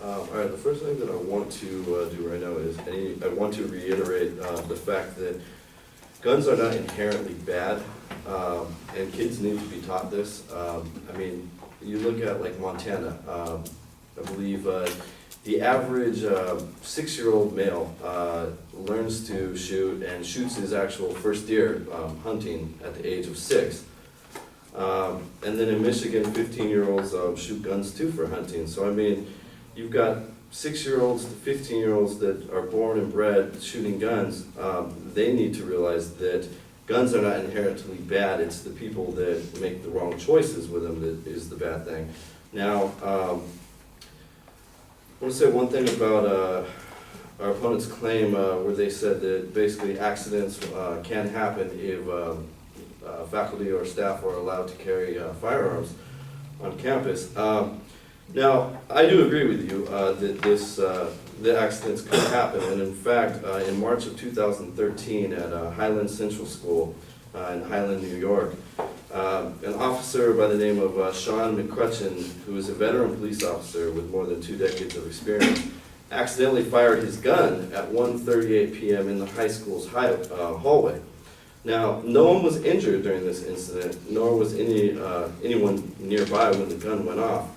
All right, the first thing that I want to do right now is I want to reiterate the fact that guns are not inherently bad, and kids need to be taught this. I mean, you look at like Montana, I believe the average 6-year-old male learns to shoot and shoots his actual first deer hunting at the age of 6. And then in Michigan, 15-year-olds shoot guns too for hunting. So I mean, you've got 6-year-olds to 15-year-olds that are born and bred shooting guns. They need to realize that guns are not inherently bad. It's the people that make the wrong choices with them that is the bad thing. Now, I want to say one thing about our opponent's claim where they said that basically accidents can happen if faculty or staff are allowed to carry firearms on campus. Now, I do agree with you that the accidents could happen, and in fact, in March of 2013 at Highland Central School in Highland, New York, an officer by the name of Sean McCrutchen, who is a veteran police officer with more than 2 decades of experience, accidentally fired his gun at 1:38 p.m. in the high school's hallway. Now, no one was injured during this incident, nor was anyone nearby when the gun went off.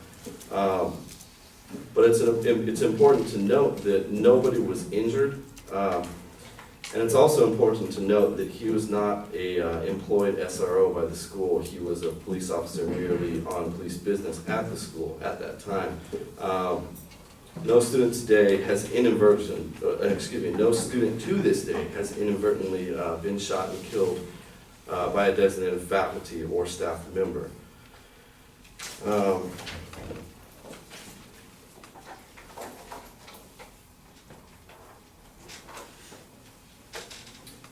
But it's important to note that nobody was injured, and it's also important to note that he was not a employed SRO by the school. He was a police officer merely on police business at the school at that time. No student today has no student to this day has inadvertently been shot and killed by a designated faculty or staff member.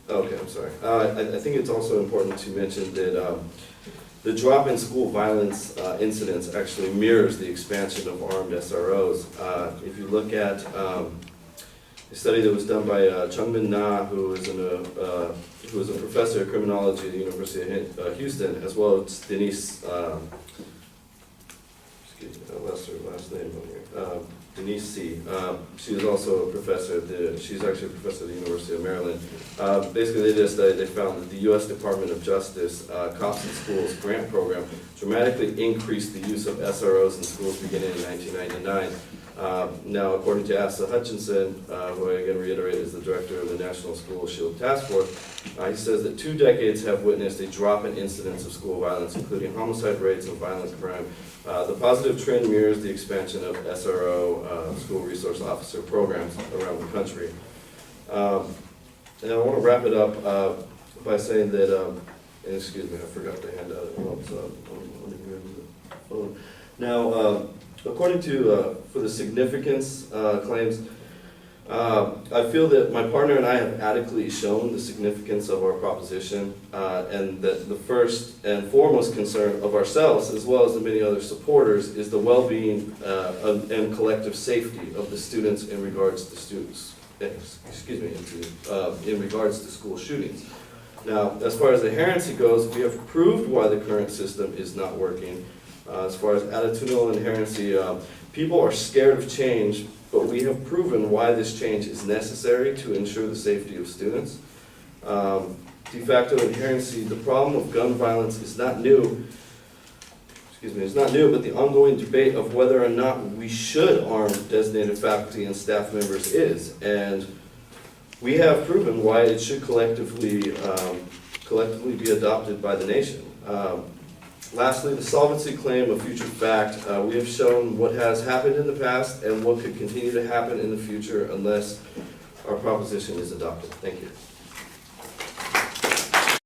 Okay, I'm sorry. I think it's also important to mention that the drop in school violence incidents actually mirrors the expansion of armed SROs. If you look at a study that was done by Chungmin Na, who is a professor of criminology at the University of Houston, as well as Denise, what's her last name on here? Denise C. She was also a professor she's actually a professor at the University of Maryland. Basically, they did a study. They found that the U.S. Department of Justice Cops in Schools grant program dramatically increased the use of SROs in schools beginning in 1999. Now, according to Asa Hutchinson, who I again reiterate is the director of the National School Shield Task Force, he says that 2 decades have witnessed a drop in incidents of school violence, including homicide rates and violent crime. The positive trend mirrors the expansion of SRO school resource officer programs around the country. And I want to wrap it up by saying that, and excuse me, I forgot to hand out it. So let me grab the phone. Now, according to, for the significance claims, I feel that my partner and I have adequately shown the significance of our proposition, and that the first and foremost concern of ourselves, as well as the many other supporters, is the well-being and collective safety of the students in regards to in regards to school shootings. Now, as far as the heresy goes, we have proved why the current system is not working. As far as attitudinal inherency, people are scared of change, but we have proven why this change is necessary to ensure the safety of students. De facto inherency, the problem of gun violence is not new. It's not new, but the ongoing debate of whether or not we should arm designated faculty and staff members is. And we have proven why it should collectively be adopted by the nation. Lastly, the solvency claim of future fact. We have shown what has happened in the past and what could continue to happen in the future unless our proposition is adopted. Thank you.